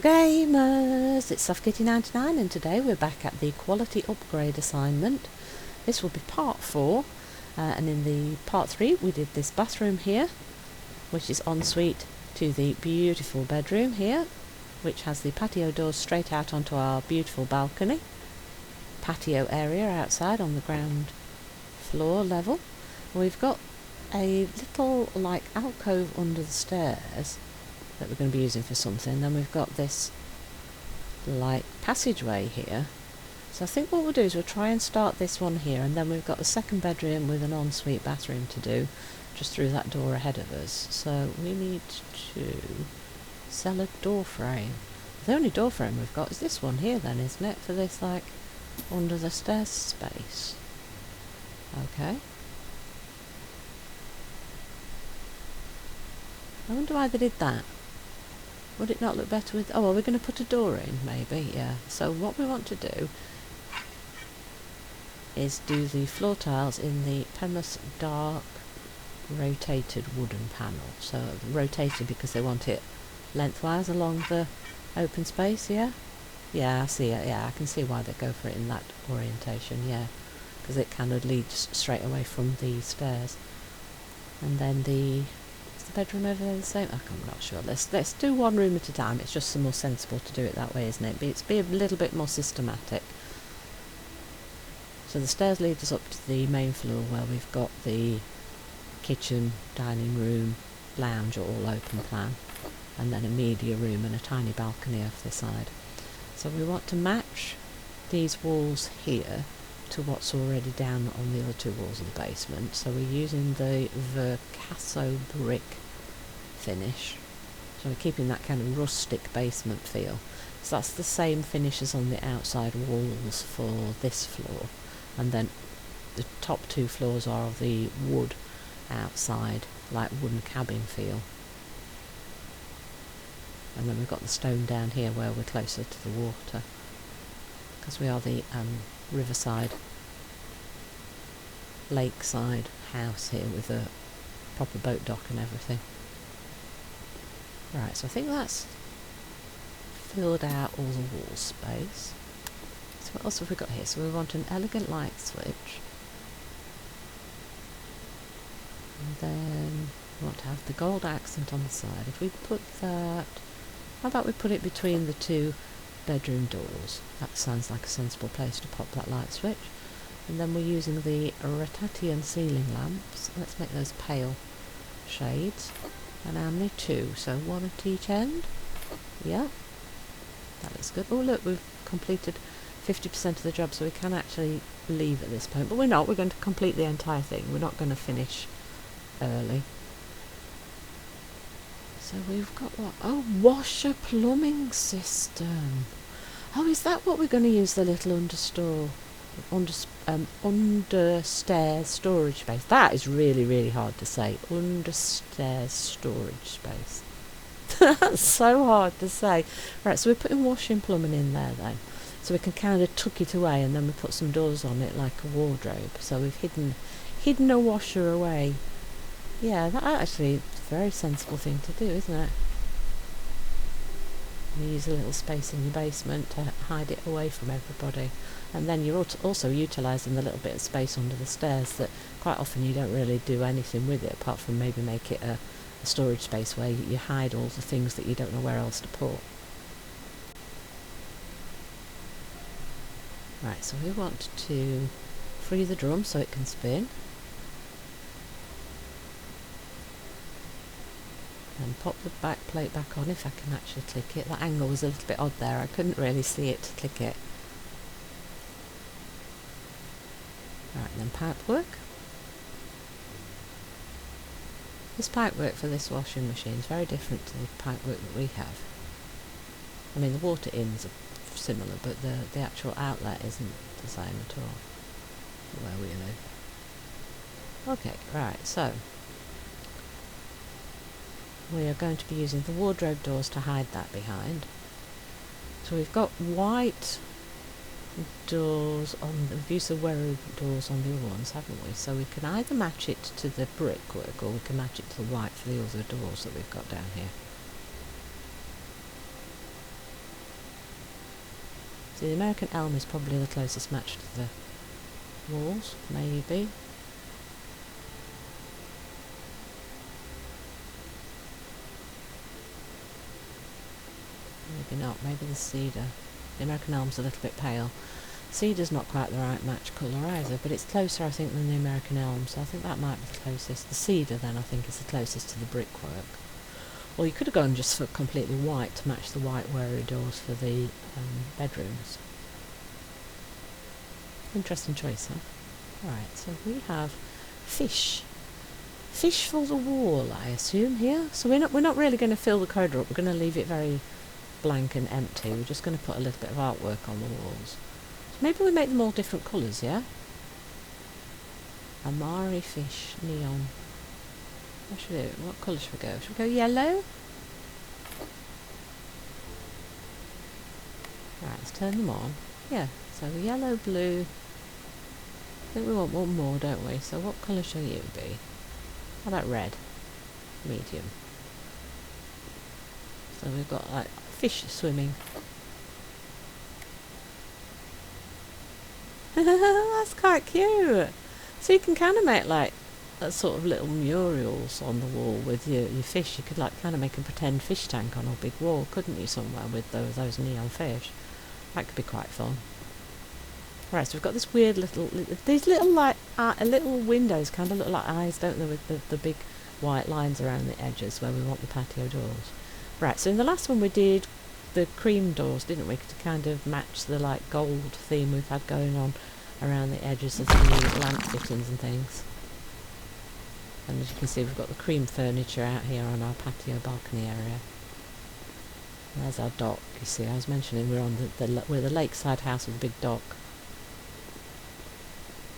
Hello gamers, it's SoftKitty99 and today we're back at the quality upgrade assignment. This will be part 4 and in the part 3 we did this bathroom here, which is ensuite to the beautiful bedroom here, which has the patio doors straight out onto our beautiful balcony. Patio area outside on the ground floor level. We've got a little like alcove under the stairs that we're going to be using for something. Then we've got this like passageway here, so I think what we'll do is we'll try and start this one here, and then we've got the second bedroom with an ensuite bathroom to do just through that door ahead of us. So we need to sell a door frame. The only door frame we've got is this one here then, isn't it, for this like under the stairs space. Okay, I wonder why they did that. Would it not look better with... Oh, well, we're going to put a door in, maybe, yeah. So what we want to do is do the floor tiles in the Penless dark rotated wooden panel. So rotated because they want it lengthwise along the open space, yeah? Yeah, I see it, yeah, I can see why they go for it in that orientation, yeah. Because it kind of leads straight away from the stairs. And then the bedroom over there the same? I'm not sure. Let's do one room at a time. It's just more sensible to do it that way, isn't it? It's be a little bit more systematic. So the stairs lead us up to the main floor where we've got the kitchen, dining room, lounge all open plan, and then a media room and a tiny balcony off this side. So we want to match these walls here to what's already down on the other two walls of the basement. So we're using the Vercasso brick finish, so we're keeping that kind of rustic basement feel. So that's the same finish as on the outside walls for this floor, and then the top two floors are the wood outside, like wooden cabin feel. And then we've got the stone down here where we're closer to the water, because we are the riverside, lakeside house here with a proper boat dock and everything. Right, so I think that's filled out all the wall space. So what else have we got here? So we want an elegant light switch, and then we want to have the gold accent on the side. If we put that, how about we put it between the two bedroom doors? That sounds like a sensible place to pop that light switch. And then we're using the Ratatian ceiling lamps. Let's make those pale shades. And how many? 2, so 1 at each end. Yeah, that looks good. Oh look, we've completed 50% of the job, so we can actually leave at this point. But we're not, we're going to complete the entire thing. We're not going to finish early. So we've got what? Oh, washer plumbing system. Oh, is that what we're going to use the little understairs storage space? That is really, really hard to say. Understairs storage space. That's so hard to say. Right, so we're putting washing plumbing in there then, so we can kind of tuck it away, and then we put some doors on it like a wardrobe. So we've hidden a washer away. Yeah, that actually is a very sensible thing to do, isn't it? You use a little space in your basement to hide it away from everybody, and then you're also utilising the little bit of space under the stairs that quite often you don't really do anything with it apart from maybe make it a storage space where you hide all the things that you don't know where else to put. Right, so we want to free the drum so it can spin, and pop the back plate back on if I can actually click it. That angle was a little bit odd there, I couldn't really see it to click it. Right, and then pipe work. This pipe work for this washing machine is very different to the pipe work that we have. I mean, the water ins are similar, but the actual outlet isn't the same at all where we live. Okay, right, so we are going to be using the wardrobe doors to hide that behind. So we've got white doors on the Vusa Weru doors on the other ones, haven't we? So we can either match it to the brickwork or we can match it to the white for the other doors that we've got down here. So the American elm is probably the closest match to the walls, maybe. Maybe not, maybe the cedar. The American elm's a little bit pale. Cedar's not quite the right match colour either, but it's closer I think than the American elm, so I think that might be the closest. The cedar then I think is the closest to the brickwork. Or you could have gone just for completely white to match the white wary doors for the bedrooms. Interesting choice, huh? Right, so we have fish. Fish for the wall, I assume, here. So we're not really going to fill the corridor up. We're going to leave it very blank and empty. We're just going to put a little bit of artwork on the walls. So maybe we make them all different colours, yeah? Amari fish, neon. What should we do? What colour should we go? Should we go yellow? Right, let's turn them on. Yeah, so yellow, blue. I think we want one more, don't we? So what colour shall you be? How about red? Medium. So we've got like fish swimming. That's quite cute. So you can kind of make like a sort of little murals on the wall with your fish. You could like kind of make a pretend fish tank on a big wall, couldn't you, somewhere with those neon fish? That could be quite fun. Right, so we've got this weird these little like little windows kind of look like eyes, don't they, with the big white lines around the edges where we want the patio doors. Right, so in the last one we did the cream doors, didn't we, to kind of match the like gold theme we've had going on around the edges of the lamp fittings and things. And as you can see, we've got the cream furniture out here on our patio balcony area. And there's our dock. You see, I was mentioning we're on we're the lakeside house with a big dock.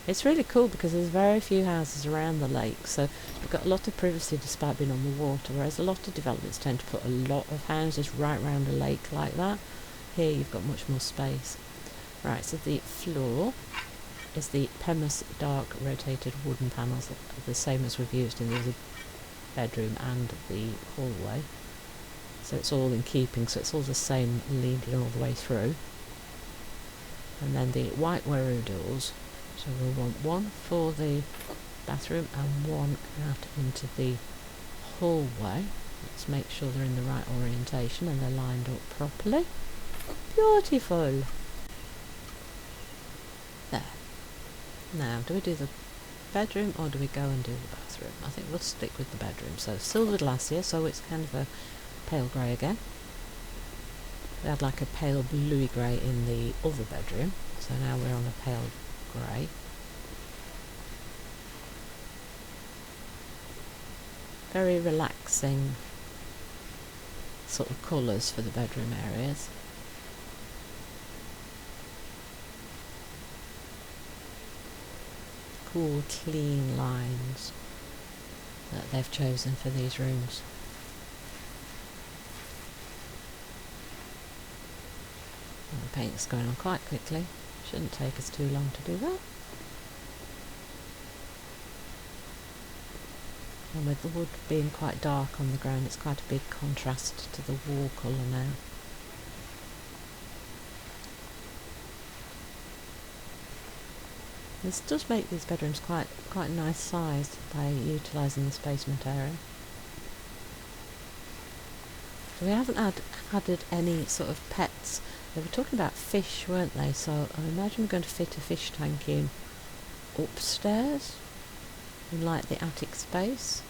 It's really cool because there's very few houses around the lake, so we've got a lot of privacy despite being on the water, whereas a lot of developments tend to put a lot of houses right around a lake like that. Here you've got much more space. Right, so the floor is the Pemus dark rotated wooden panels, the same as we've used in the other bedroom and the hallway. So it's all in keeping, so it's all the same leading all the way through. And then the white Weru doors. So we'll want one for the bathroom and one out into the hallway. Let's make sure they're in the right orientation and they're lined up properly. Beautiful! There. Now, do we do the bedroom or do we go and do the bathroom? I think we'll stick with the bedroom. So silver glass here, so it's kind of a pale grey again. We had like a pale bluey grey in the other bedroom, so now we're on a pale grey. Very relaxing sort of colours for the bedroom areas. Cool, clean lines that they've chosen for these rooms. And the paint's going on quite quickly. Shouldn't take us too long to do that. And with the wood being quite dark on the ground, it's quite a big contrast to the wall colour now. This does make these bedrooms quite a nice size by utilising this basement area. So we haven't added any sort of pets. They were talking about fish, weren't they? So I imagine we're going to fit a fish tank in upstairs, in like the attic space.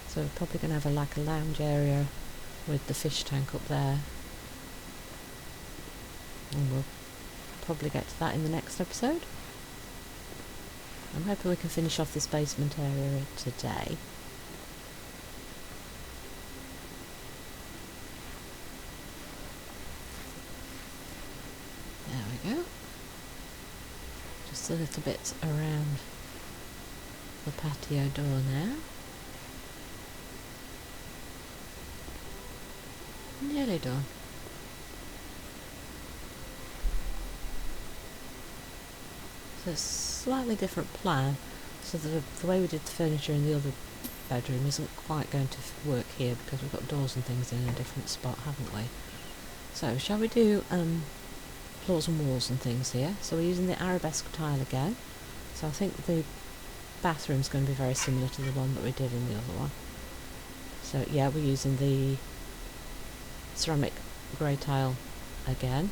So we're probably going to have like a lounge area with the fish tank up there. And we'll probably get to that in the next episode. I'm hoping we can finish off this basement area today. Just a little bit around the patio door now. Nearly done. So it's a slightly different plan. So the way we did the furniture in the other bedroom isn't quite going to work here because we've got doors and things in a different spot, haven't we? So shall we do floors and walls and things here? So we're using the arabesque tile again. So I think the bathroom's going to be very similar to the one that we did in the other one. So yeah, we're using the ceramic grey tile again.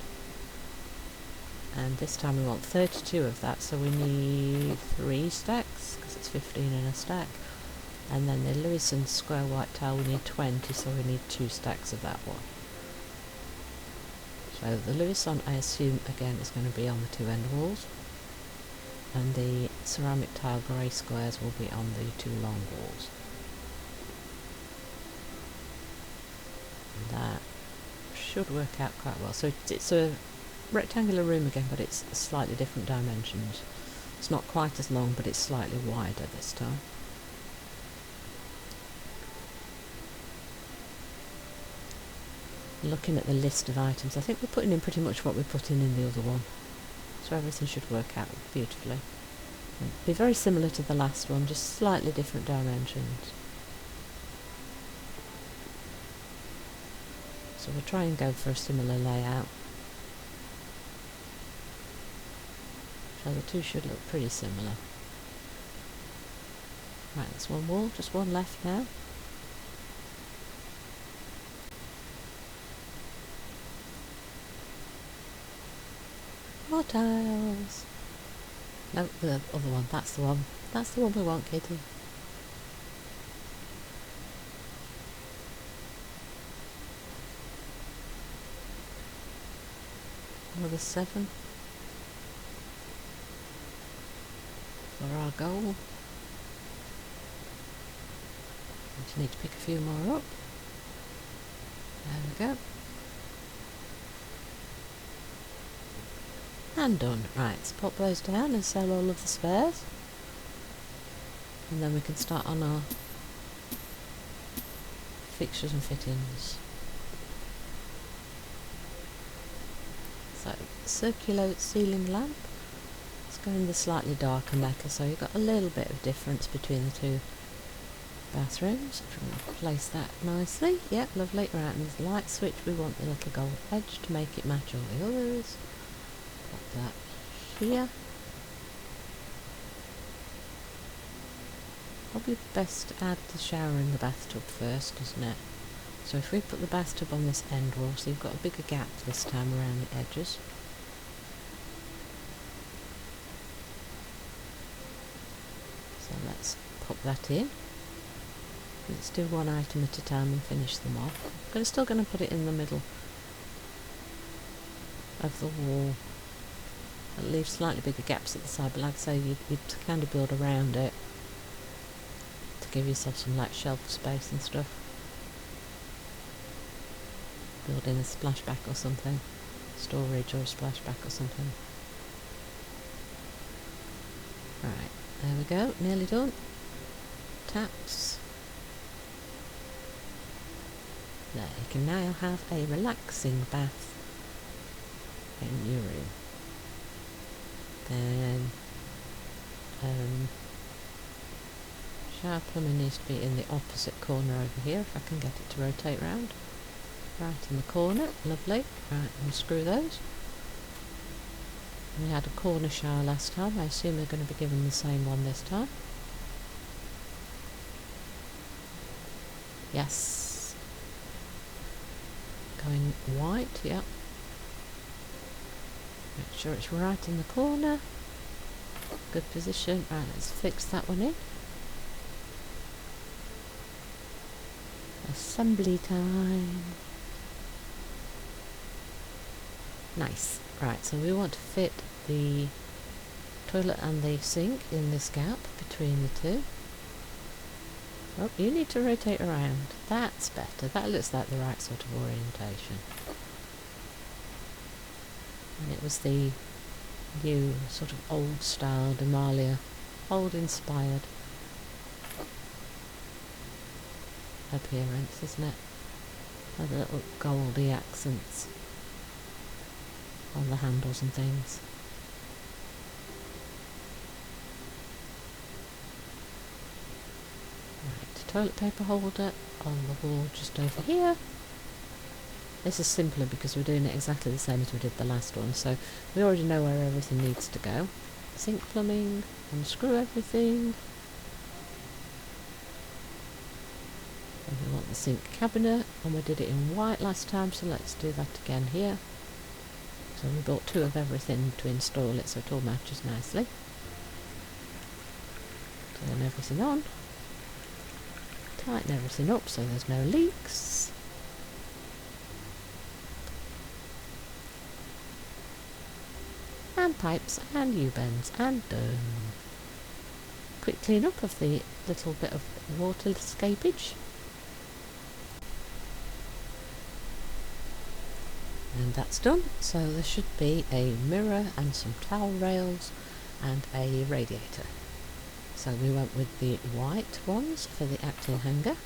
And this time we want 32 of that, so we need 3 stacks, because it's 15 in a stack. And then the Lewison square white tile we need 20, so we need 2 stacks of that one. So the Lewison, I assume, again, is going to be on the 2 end walls. And the ceramic tile grey squares will be on the 2 long walls. And that should work out quite well. So it's a rectangular room again, but it's slightly different dimensions. It's not quite as long, but it's slightly wider this time. Looking at the list of items, I think we're putting in pretty much what we put in the other one. So everything should work out beautifully. It'll be very similar to the last one, just slightly different dimensions. So we'll try and go for a similar layout. So the two should look pretty similar. Right, that's one wall, just one left now. More tiles. No, the other one, that's the one. That's the one we want, Kitty. Another 7. For our goal. We just need to pick a few more up. There we go. And done. Right, let's pop those down and sell all of the spares. And then we can start on our fixtures and fittings. So, circular ceiling lamp. Let's go in the slightly darker mecha, so you've got a little bit of difference between the two bathrooms. If we can place that nicely. Yep, lovely. Right, and the light switch, we want the little gold edge to make it match all the others. Pop that here. Probably best to add the shower in the bathtub first, isn't it? So if we put the bathtub on this end wall, so you've got a bigger gap this time around the edges. So let's pop that in. Let's do one item at a time and finish them off. But I'm still going to put it in the middle of the wall. It'll leave slightly bigger gaps at the side, but like I say, you'd kind of build around it to give yourself some like shelf space and stuff. Build in a splashback or something, storage or a splashback or something. Right, there we go, nearly done. Taps. There, you can now have a relaxing bath in your room. Then shower plumbing needs to be in the opposite corner over here, if I can get it to rotate round. Right in the corner, lovely. Right, unscrew those. We had a corner shower last time, I assume they're going to be given the same one this time. Yes. Going white, yep. Make sure it's right in the corner. Good position. Right, let's fix that one in. Assembly time. Nice. Right, so we want to fit the toilet and the sink in this gap between the two. Oh, you need to rotate around. That's better. That looks like the right sort of orientation. And it was the new sort of old style Demalia, old inspired appearance, isn't it? With the little goldy accents on the handles and things. Right, toilet paper holder on the wall just over here. This is simpler because we're doing it exactly the same as we did the last one, so we already know where everything needs to go. Sink plumbing, unscrew everything. And we want the sink cabinet, and we did it in white last time, so let's do that again here. So we bought 2 of everything to install it so it all matches nicely. Turn everything on. Tighten everything up so there's no leaks. And pipes and U-bends and done. Quick clean up of the little bit of water escapage. And that's done. So there should be a mirror and some towel rails and a radiator. So we went with the white ones for the acting hanger.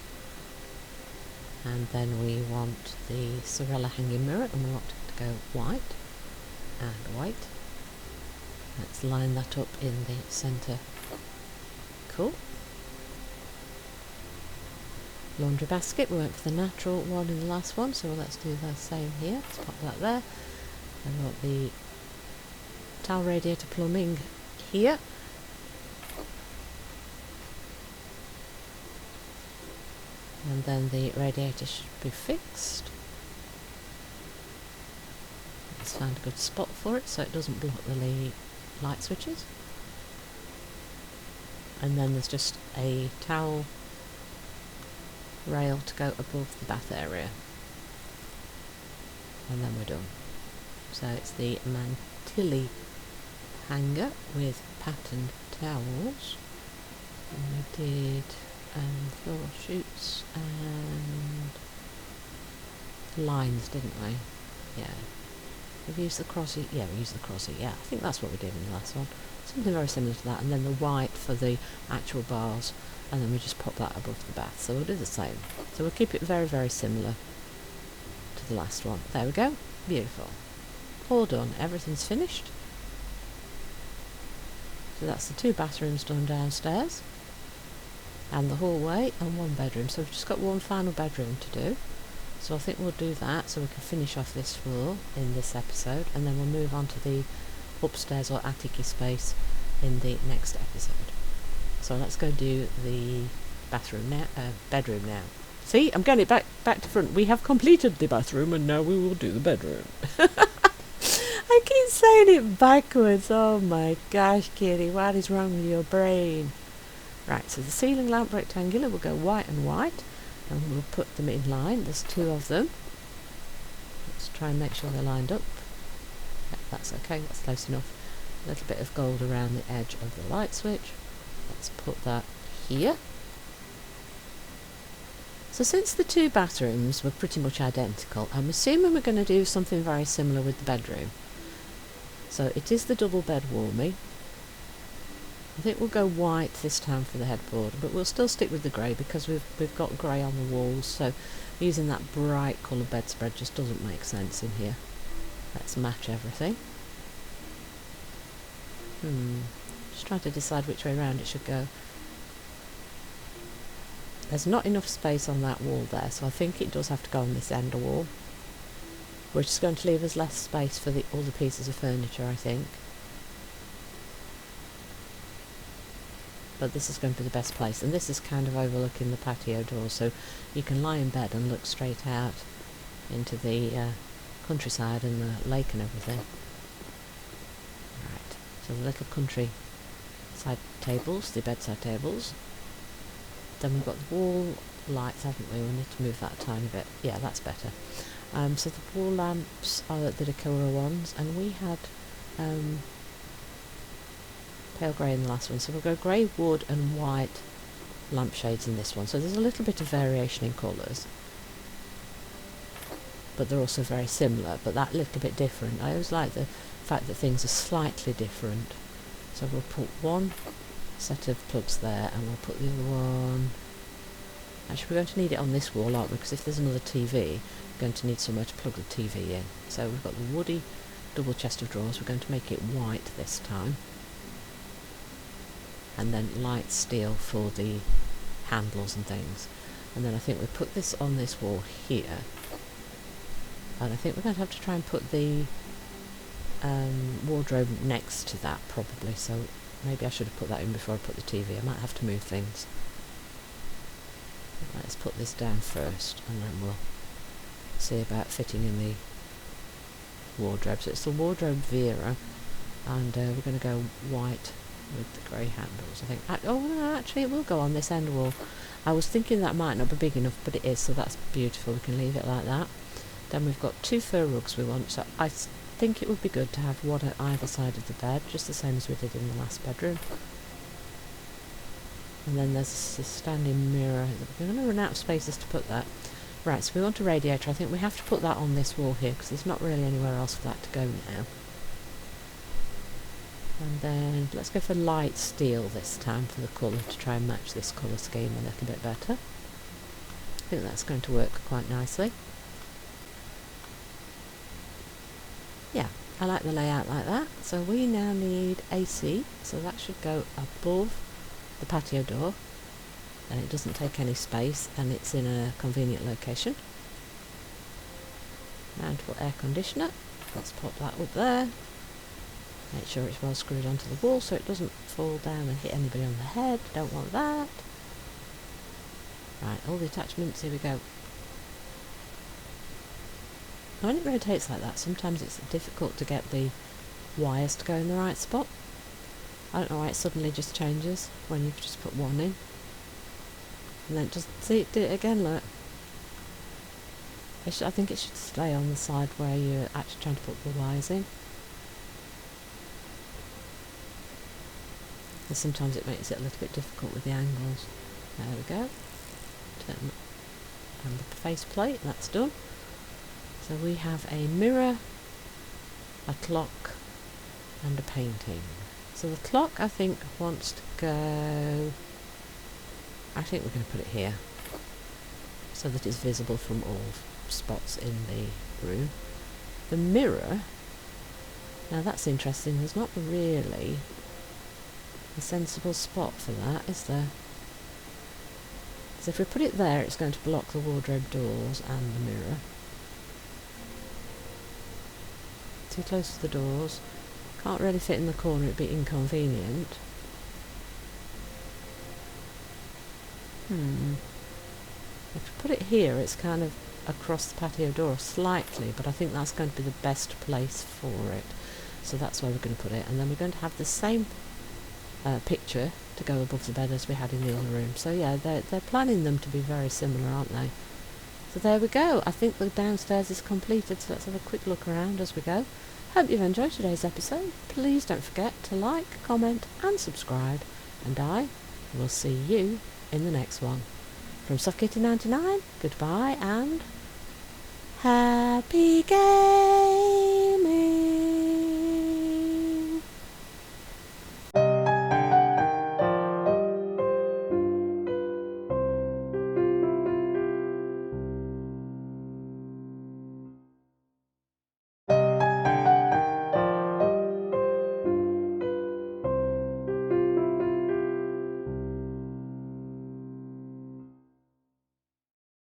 And then we want the Sorella hanging mirror, and we want it to go white and white. Let's line that up in the centre. Cool. Laundry basket, we went for the natural one in the last one, so let's do the same here. Let's pop that there. And we want the towel radiator plumbing here. And then the radiator should be fixed. Let's find a good spot for it so it doesn't block the light switches. And then there's just a towel rail to go above the bath area. And then we're done. So it's the Mantilli hanger with patterned towels. And we did floral shoots and lines, didn't we? Yeah. We've used the crossy. Yeah, we used the crossy. Yeah, I think that's what we did in the last one. Something very similar to that. And then the white for the actual bars. And then we just pop that above the bath. So we'll do the same. So we'll keep it very, very similar to the last one. There we go. Beautiful. All done. Everything's finished. So that's the 2 bathrooms done downstairs. And the hallway and 1 bedroom. So we've just got 1 final bedroom to do. So I think we'll do that so we can finish off this floor in this episode, and then we'll move on to the upstairs or attic-y space in the next episode. So let's go do the bedroom now. See, I'm getting it back to front. We have completed the bathroom and now we will do the bedroom. I keep saying it backwards. Oh my gosh, Kitty, what is wrong with your brain? Right, so the ceiling lamp rectangular will go white and white, and we'll put them in line. There's 2 of them. Let's try and make sure they're lined up. Yeah, that's okay, that's close enough. A little bit of gold around the edge of the light switch. Let's put that here. So since the 2 bathrooms were pretty much identical, I'm assuming we're going to do something very similar with the bedroom. So it is the double bed warming. I think we'll go white this time for the headboard, but we'll still stick with the grey because we've got grey on the walls, so using that bright colour bedspread just doesn't make sense in here. Let's match everything. Just trying to decide which way around it should go. There's not enough space on that wall there, so I think it does have to go on this end wall, which is going to leave us less space for all the pieces of furniture, I think. But this is going to be the best place, and this is kind of overlooking the patio door, so you can lie in bed and look straight out into the countryside and the lake and everything. Right, so the little country side tables, the bedside tables. Then we've got the wall lights, haven't we? We need to move that a tiny bit. Yeah, that's better. So the wall lamps are the Decora ones, and we had pale grey in the last one, so we'll go grey, wood and white lampshades in this one. So there's a little bit of variation in colours, but they're also very similar, but that little bit different. I always like the fact that things are slightly different. So we'll put 1 set of plugs there, and we'll put the other one. Actually, we're going to need it on this wall, aren't we? Because if there's another TV, we're going to need somewhere to plug the TV in. So we've got the woody double chest of drawers. We're going to make it white this time, and then light steel for the handles and things. And then I think we put this on this wall here, And I think we're going to have to try and put the wardrobe next to that probably, so maybe I should have put that in before I put the TV. I might have to move things. Let's put this down first and then we'll see about fitting in the wardrobe. So it's the wardrobe Vera, and we're going to go white with the grey handles, I think. Oh no, actually it will go on this end wall. I was thinking that might not be big enough, but it is, so that's beautiful. We can leave it like that. Then we've got 2 fur rugs we want, so I think it would be good to have one at either side of the bed, just the same as we did in the last bedroom. And then there's a standing mirror. We're going to run out of spaces to put that. Right, so we want a radiator. I think we have to put that on this wall here, because there's not really anywhere else for that to go now. And then let's go for light steel this time for the colour, to try and match this colour scheme a little bit better. I think that's going to work quite nicely. Yeah, I like the layout like that. So we now need AC, so that should go above the patio door, and it doesn't take any space, and it's in a convenient location. Mountable air conditioner, let's put that up there. Make sure it's well screwed onto the wall so it doesn't fall down and hit anybody on the head. Don't want that. Right, all the attachments, here we go. When it rotates like that, sometimes it's difficult to get the wires to go in the right spot. I don't know why it suddenly just changes when you've just put one in. And then just see it do it again, look. I think it should stay on the side where you're actually trying to put the wires in. And sometimes it makes it a little bit difficult with the angles. There we go. Turn and the face plate, that's done. So we have a mirror, a clock and a painting. So the clock I think wants to go, I think we're going to put it here so that it's visible from all spots in the room. The mirror, now that's interesting, there's not really a sensible spot for that, is there? So if we put it there, it's going to block the wardrobe doors and the mirror. Too close to the doors. Can't really fit in the corner, it'd be inconvenient. If we put it here, it's kind of across the patio door slightly, but I think that's going to be the best place for it. So that's where we're going to put it. And then we're going to have the same picture to go above the bed as we had in the other room. So yeah, they're planning them to be very similar, aren't they? So there we go. I think the downstairs is completed, so let's have a quick look around as we go. Hope you've enjoyed today's episode. Please don't forget to like, comment and subscribe, and I will see you in the next one. From Soft Kitty 99, goodbye and happy game!